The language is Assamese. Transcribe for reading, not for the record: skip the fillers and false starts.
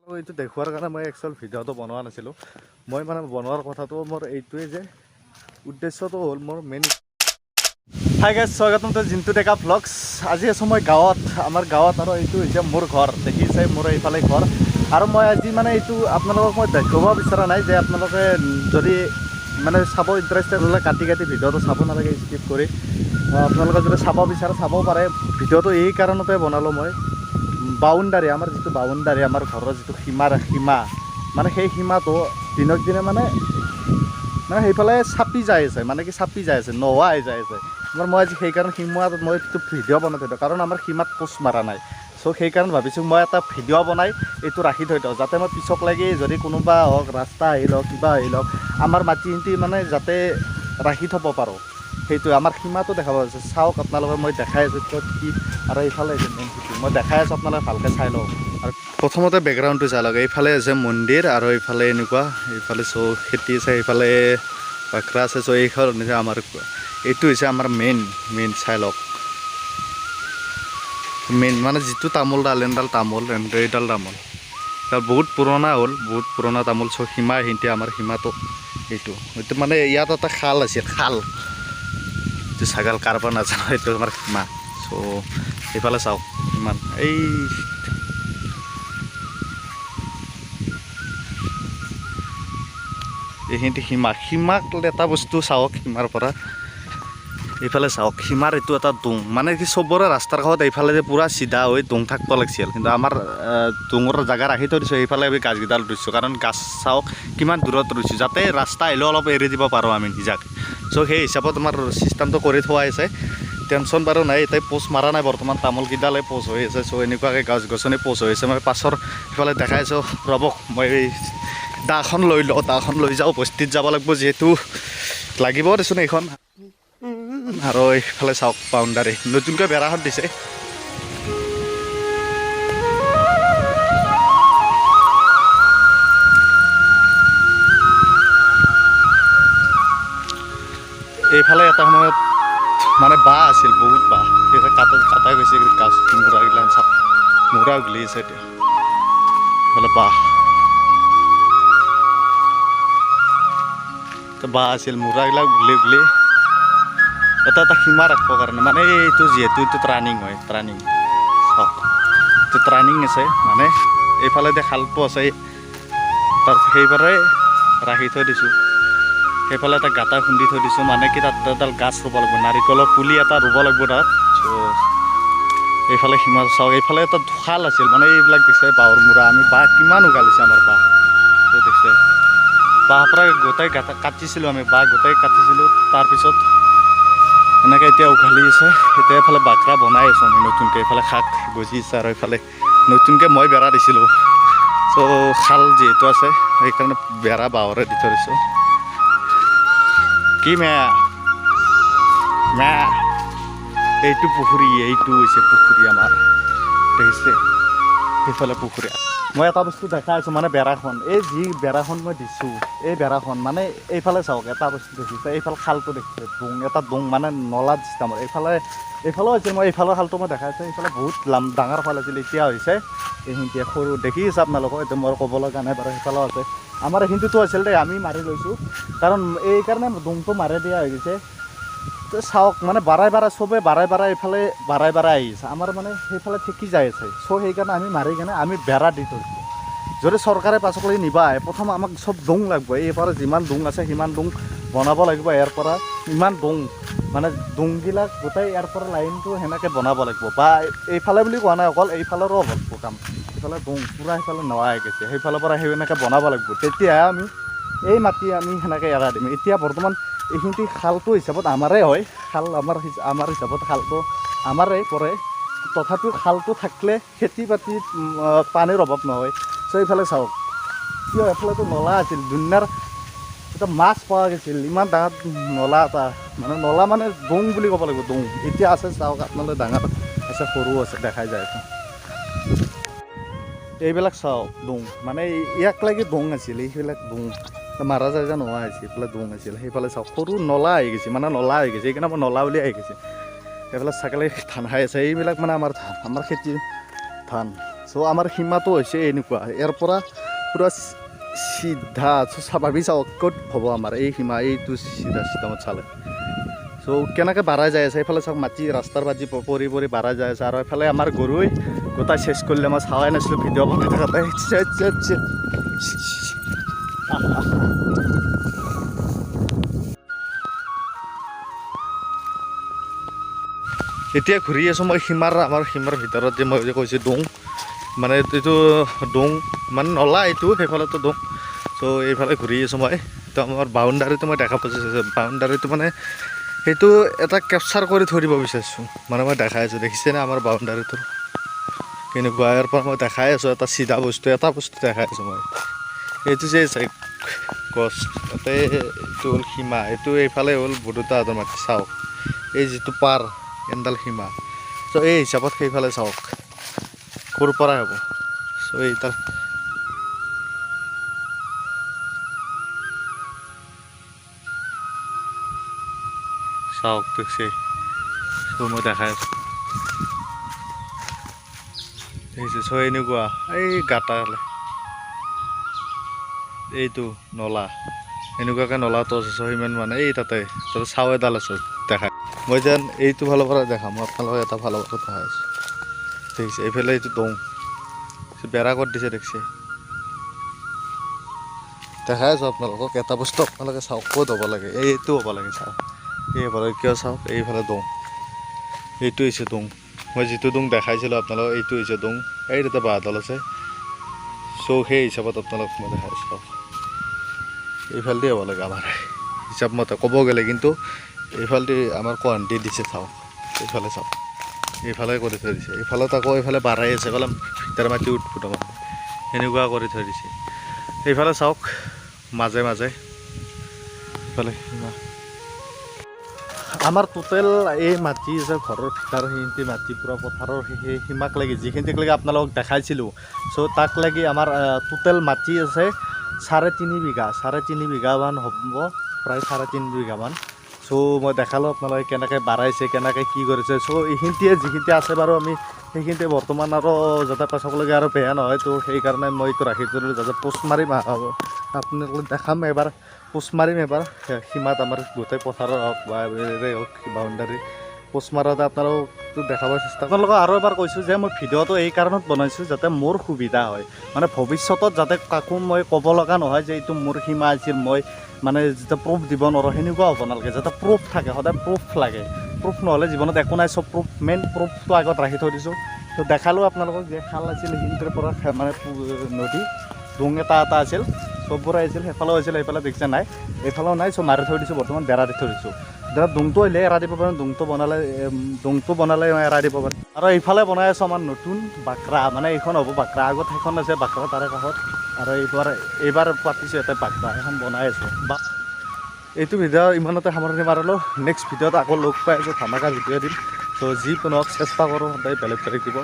এইটো দেখুৱাৰ কাৰণে মই একচুৱেল ভিডিঅ'টো বনোৱা নাছিলোঁ। মই মানে বনোৱাৰ কথাটো মোৰ এইটোৱে যে উদ্দেশ্যটো হ'ল মোৰ মেইন। হাই গাইজ, স্বাগতম টু জিন্তু ডেকা ভ্লগছ। আজি আছোঁ মই গাঁৱত, আমাৰ গাঁৱত, আৰু এইটো হৈছে মোৰ ঘৰ। দেখিছে মোৰ এইফালে ঘৰ। আৰু মই আজি মানে এইটো আপোনালোকক মই দেখুৱাব বিচৰা নাই যে আপোনালোকে যদি মানে চাব ইণ্টাৰেষ্টেড হ'লে কাটি ভিডিঅ'টো চাব নালাগে, স্কিপ কৰি। আপোনালোকে যদি চাব বিচাৰে চাব পাৰে। ভিডিঅ'টো এই কাৰণতে বনালোঁ মই, বাউণ্ডাৰী, আমাৰ যিটো বাউণ্ডাৰী, আমাৰ ঘৰৰ যিটো সীমা মানে সেই সীমাটো দিনক দিনে মানে সেইফালে চাপি যাই আছে, মানে কি চাপি যাই আছে, নোহোৱা হৈ যাই আছে। মই আজি সেইকাৰণে সীমাত মই এইটো ভিডিঅ' বনাই থৈ দিওঁ, কাৰণ আমাৰ সীমাত পোষ্ট মাৰা নাই। চ' সেইকাৰণে ভাবিছোঁ মই এটা ভিডিঅ' বনাই এইটো ৰাখি থৈ দিওঁ, যাতে মই পিছক লাগি যদি কোনোবা হওক, ৰাস্তা আহি লওক, কিবা আহি লওক, আমাৰ মাটিখিনি মানে যাতে ৰাখি থ'ব পাৰোঁ। সেইটোৱে আমাৰ সীমাটো দেখাব আছে। চাওক আপোনালোকে, মই দেখাই আছোঁ ক'ত কি, আৰু এইফালে মই দেখাই আছোঁ, আপোনালোকে ভালকৈ চাই লওক। আৰু প্ৰথমতে বেকগ্ৰাউণ্ডটো চাই লওক। এইফালে আছে মন্দিৰ, আৰু এইফালে এনেকুৱা, এইফালে খেতি আছে, এইফালে বাখৰা আছে। চ' এইখন আমাৰ এইটো হৈছে আমাৰ মেইন চাই লওক। মেইন মানে যিটো তামোলডাল, এনডাল তামোল, এইডাল তামোল বহুত পুৰণা হ'ল, বহুত পুৰণা তামোল। চ' সীমা এইখিনিতে আমাৰ সীমাটো এইটো মানে ইয়াত এটা খাল আছিল, খাল, এইটো ছাগাল কাৰবাৰ নাজানো, এইটো আমাৰ সীমা। চ' এইফালে চাওক ইমান এইখিনিতে সীমাক এটা বস্তু চাওক। সীমাৰ পৰা এইফালে চাওক, সীমাৰ এইটো এটা দোং, মানে কি চবৰে ৰাস্তাৰ কাষত এইফালে যে পূৰা চিধা হৈ দোং থাকিব লাগিছিল, কিন্তু আমাৰ দোঙৰ জেগা ৰাখি থৈ দিছোঁ। এইফালে আমি গাছকেইডাল ৰুইছোঁ, কাৰণ গাছ চাওক কিমান দূৰত ৰুইছোঁ, যাতে ৰাস্তা আহিলেও অলপ এৰি দিব পাৰোঁ আমি নিজাকৈ। চ' সেই হিচাপত আমাৰ চিষ্টেমটো কৰি থোৱা হৈছে। টেনশ্যন বাৰু নাই, এতিয়া পোষ্ট মাৰা নাই বৰ্তমান, তামোলকেইডালে পোষ্ট হৈ আছে। চ' এনেকুৱাকৈ গছ গছনি পোষ্ট হৈ আছে। মই পাছৰ সেইফালে দেখাইছোঁ, ৰ'বক মই দাখন লৈ লওঁ, দাখন লৈ যাওঁ, বস্তিত যাব লাগিব, যিহেতু লাগিব দেচোন এইখন। আৰু এইফালে চাওক বাউণ্ডাৰী, নতুনকৈ বেৰাখন দিছে। এইফালে এটা সময়ত মানে বাঁহ আছিল, বহুত বাঁহ, সেইবিলাক কাটা গৈছে। গাছ মূৰাগিলান চাওক, মূৰা উঘলি আছে এতিয়া। এইফালে বাঁহ আছিল, মূৰাবিলাক উঘলি এটা সীমা ৰাখিবৰ কাৰণে, মানে এইটো যিহেতু এইটো টাৰ্ণিং হয়, টাৰ্ণিং চাওক, এইটো টাৰ্ণিং আছে, মানে এইফালে যে খালটো আছে, তাৰ সেইবাৰে ৰাখি থৈ দিছোঁ। সেইফালে এটা গাঁটা খুন্দি থৈ দিছোঁ, মানে কি তাত এডাল গাছ ৰুব লাগিব, নাৰিকলৰ পুলি এটা ৰুব লাগিব তাত। চ' এইফালে সীমা চাওক। এইফালে এটা খাল আছিল, মানে এইবিলাক দিছে বাঁহৰ মূৰা, আমি বাঁহ কিমান উঘালিছে আমাৰ বাঁহ, ত' দেখিছে বাঁহৰ পৰা গোটেই গাঁটা কাটিছিলোঁ, আমি বাঁহ গোটেই কাটিছিলোঁ। তাৰপিছত এনেকৈ এতিয়া উঘালি আছে। এতিয়া এইফালে বাখৰা বনাই আছোঁ আমি নতুনকৈ, এইফালে শাক গজিছে, আৰু এইফালে নতুনকৈ মই বেৰা দিছিলোঁ। চ' খাল যিহেতু আছে, সেইকাৰণে বেৰা বাঁহৰে দি থৈ দিছোঁ। কি এইটো পুখুৰী, এইটো হৈছে পুখুৰী আমাৰ, দেখিছে সেইফালে পুখুৰী। মই এটা বস্তু দেখাই আছোঁ, মানে বেৰাখন, এই যি বেৰাখন মই দিছোঁ, এই বেৰাখন মানে এইফালে চাওক, এটা বস্তু দেখিছে, এইফালে খালটো দেখিছে, এটা দোং, মানে নলা চিষ্টেমৰ। এইফালেও আছিল, মই এইফালৰ খালটো মই দেখাই আছোঁ। এইফালে বহুত ডাঙৰ খাল আছিল, এতিয়া হৈছে এইখিনিতে সৰু, দেখি আছে আপোনালোকক, এতিয়া মই ক'ব লগা নাই বাৰু। সেইফালেও আছে, আমাৰ এইখিনিতো আছিল দেই, আমি মাৰি লৈছোঁ, কাৰণ এইকাৰণে দোংটো মাৰি দিয়া হৈ গৈছে। চাওক, মানে বাৰাই চবে বাৰাই এইফালে বাৰাই আহিছে, আমাৰ মানে সেইফালে ঠেকি যাই আছে। চ' সেইকাৰণে আমি মাৰি কিনে আমি বেৰা দি থৈছোঁ। যদি চৰকাৰে পাছলৈ নিবা আহে, প্ৰথম আমাক চব দোং লাগিব, এইফালে যিমান দোং আছে সিমান দোং বনাব লাগিব। ইয়াৰ পৰা ইমান দোং, মানে দোংবিলাক গোটেই ইয়াৰ পৰা লাইনটো সেনেকৈ বনাব লাগিব, বা এইফালে বুলি কোৱা নাই, অকল এইফালৰো হ'ব কাম। এইফালে দোং পূৰা সেইফালে নোহোৱা হৈ গৈছে, সেইফালৰ পৰা সেনেকৈ বনাব লাগিব, তেতিয়াহে আমি এই মাটি আমি সেনেকৈ এৰাই দিম। এতিয়া বৰ্তমান এইখিনি খালটো হিচাপত আমাৰে হয়, খাল আমাৰ হিচাপত খালটো আমাৰে পৰে। তথাপিও খালটো থাকিলে খেতি বাতিত পানীৰ অভাৱ নহয়। চ' এইফালে চাওক, কিয় এইফালেতো নলা আছিল, দুনিয়াৰ এটা মাছ পোৱা গৈছিল, ইমান ডাঙৰ নলা এটা, মানে নলা মানে দোং বুলি ক'ব লাগিব, দোং। এতিয়া আছে চাওক আপোনালোকে, ডাঙৰ আছে, সৰু আছে, দেখাই যায় আছে। এইবিলাক চাওক দোং, মানে ইয়াক লাগি দোং আছিল, এইবিলাক দোং মাৰা যায় যে নোহোৱা হৈছে, এইফালে দোং আছিল। সেইফালে চাওক সৰু নলা আহি গৈছে, মানে নলা হৈ গৈছে, সেইকাৰণে মই নলা বুলি আহি গৈছে। এইফালে ছাগলী ধান খাই আছে, এইবিলাক মানে আমাৰ ধান, আমাৰ খেতিৰ ধান। চ' চ' আমাৰ সীমাটো হৈছে এনেকুৱা ইয়াৰ পৰা পূৰা চিধা ভাবি চাওক ক'ত হ'ব আমাৰ এই সীমা এইটো চিধা চিধামত চালে চ' কেনেকৈ বাঢ়াই যাই আছে এইফালে চাওক মাটি ৰাস্তাৰ বাজি পৰি পৰি বাঢ়াই যাই আছে আৰু এইফালে আমাৰ গৰুই গোটাই চেচ কৰিলে মই চাৱাই নাছিলোঁ ভিডিঅ' বনাই থাকোঁতে এতিয়া ঘূৰি আছোঁ মই আমাৰ সীমাৰ ভিতৰত যে মই যে কৈছোঁ ডোং মানে এইটো ডোং মানে নলা এইটো সেইফালেতো ডোং চ' এইফালে ঘূৰি আছোঁ মই তো আমাৰ বাউণ্ডাৰীটো মই দেখা পাইছোঁ বাউণ্ডাৰীটো মানে সেইটো এটা কেপচাৰ কৰি থৈ দিব বিচাৰিছোঁ মানে মই দেখাই আছোঁ দেখিছেনে আমাৰ বাউণ্ডাৰীটো কেনেকুৱা ইয়াৰ পৰা মই দেখাই আছোঁ এটা চিধা বস্তু দেখাই আছোঁ মই এইটো যে গছ তাতে এইটো হ'ল সীমা এইটো এইফালে হ'ল বৰদেউতাহঁতৰ মাটি চাওক এই যিটো পাৰ এনডাল সীমা চ' এই হিচাপত সেইফালে চাওক ক'ৰ পৰাই হ'ব চ' এইডাল চাওক দেখছে চ' মই দেখাই আছোঁ দেখিছে চ' এনেকুৱা এই গাটালে এইটো নলা এনেকুৱাকৈ নলাটো আছে চ' সিমান মানে এই তাতে চাও এডাল আছে দেখা মই যেন এইটো ফালৰ পৰা দেখাম মই আপোনালোকক এটা ফালৰ পৰা দেখাই আছোঁ দেখিছে এইফালে এইটো ডোং বেৰা কৰি দিছে দেখিছে দেখাই আছোঁ আপোনালোকক এটা বস্তু আপোনালোকে চাওক ক'ত হ'ব লাগে এইটো হ'ব লাগে চাওক এই হ'ব লাগে কিয় চাওক এইফালে ডোং এইটো হৈছে ডোং মই যিটো ডোং দেখাইছিলোঁ আপোনালোকক এইটো হৈছে ডোং এই তাতে বাঁহডাল আছে চ' সেই হিচাপত আপোনালোকক মই দেখাই চাওক এইফালেদি হ'ব লাগে আমাৰ হিচাপ মতে ক'ব গ'লে কিন্তু এইফালেদি আমাৰ কোৱান্টি দিছে চাওক এইফালে চাওক এইফালে কৰি থৈ দিছে এইফালত আকৌ এইফালে বাঢ়াই আছে এইফালে ভিতৰ মাটি উৎফুট সেনেকুৱা কৰি থৈ দিছে এইফালে চাওক মাজে মাজে এইফালে আমাৰ টোটেল এই মাটি আছে ঘৰৰ ভিতৰ সেইখিনি মাটি পূৰা পথাৰৰ সেই সীমাক লাগি যিখিনিক লাগি আপোনালোকক দেখাইছিলোঁ চ' তাক লাগি আমাৰ টোটেল মাটি আছে 3.5 বিঘামান হ'ব প্ৰায় 3.5 বিঘামান চ' মই দেখালোঁ আপোনালোকে কেনেকৈ বাঢ়াইছে কেনেকৈ কি কৰিছে চ' এইখিনিতে যিখিনি আছে বাৰু আমি সেইখিনিতে বৰ্তমান আৰু যাতে পাছকলৈকে আৰু বেয়া নহয় তো সেইকাৰণে মই এইটো ৰাখি থলোঁ যাতে পোষ্ট মাৰিম আপোনালোকক দেখাম এবাৰ পোষ্ট মাৰিম এবাৰ সীমাত আমাৰ গোটেই পথাৰৰ হওক বা হওক বাউণ্ডাৰী পোষ্ট মাৰোঁতে আপোনালোকতো দেখাব চেষ্টা আপোনালোকক আৰু এবাৰ কৈছোঁ যে মই ভিডিঅ'টো এই কাৰণত বনাইছোঁ যাতে মোৰ সুবিধা হয় মানে ভৱিষ্যতত যাতে কাকো মই ক'ব লগা নহয় যে এইটো মোৰ সীমা আছিল মই মানে যেতিয়া প্ৰুফ দিব নোৱাৰোঁ সেনেকুৱা হ'ব নালাগে যাতে প্ৰুফ থাকে সদায় প্ৰুফ লাগে প্ৰুফ নহ'লে জীৱনত একো নাই চব প্ৰুফ মেইন প্ৰুফটো আগত ৰাখি থৈ দিছোঁ তো দেখালোঁ আপোনালোকক যে খাল আছিল সেইখিনিৰ পৰা মানে নদী ডোং এটা আছিল চববোৰ আহিছিল সেইফালেও হৈছিল সেইফালে দেখিছে নাই এইফালেও নাই চব মাৰি থৈ দিছোঁ বৰ্তমান বেৰা দি থৈ দিছোঁ এতিয়া ডোংটো আহিলে এৰা দিব পাৰিম ডোংটো বনালে এৰা দিব পাৰিম আৰু এইফালে বনাই আছোঁ আমাৰ নতুন বাকৰা মানে এইখন হ'ব বাকৰা আগত সেইখন আছে বাকৰা তাৰে কাষত আৰু এইবাৰ পাতিছোঁ ইয়াতে বাকৰা এখন বনাই আছোঁ বা এইটো ভিডিঅ' ইমানতে সামৰণি মাৰিলোঁ নেক্সট ভিডিঅ'ত আকৌ লগ পাই আছোঁ ধামাকা ভিডিঅ' দিম ত' যি কোনো চেষ্টা কৰোঁ সদায় বেলেগ দিব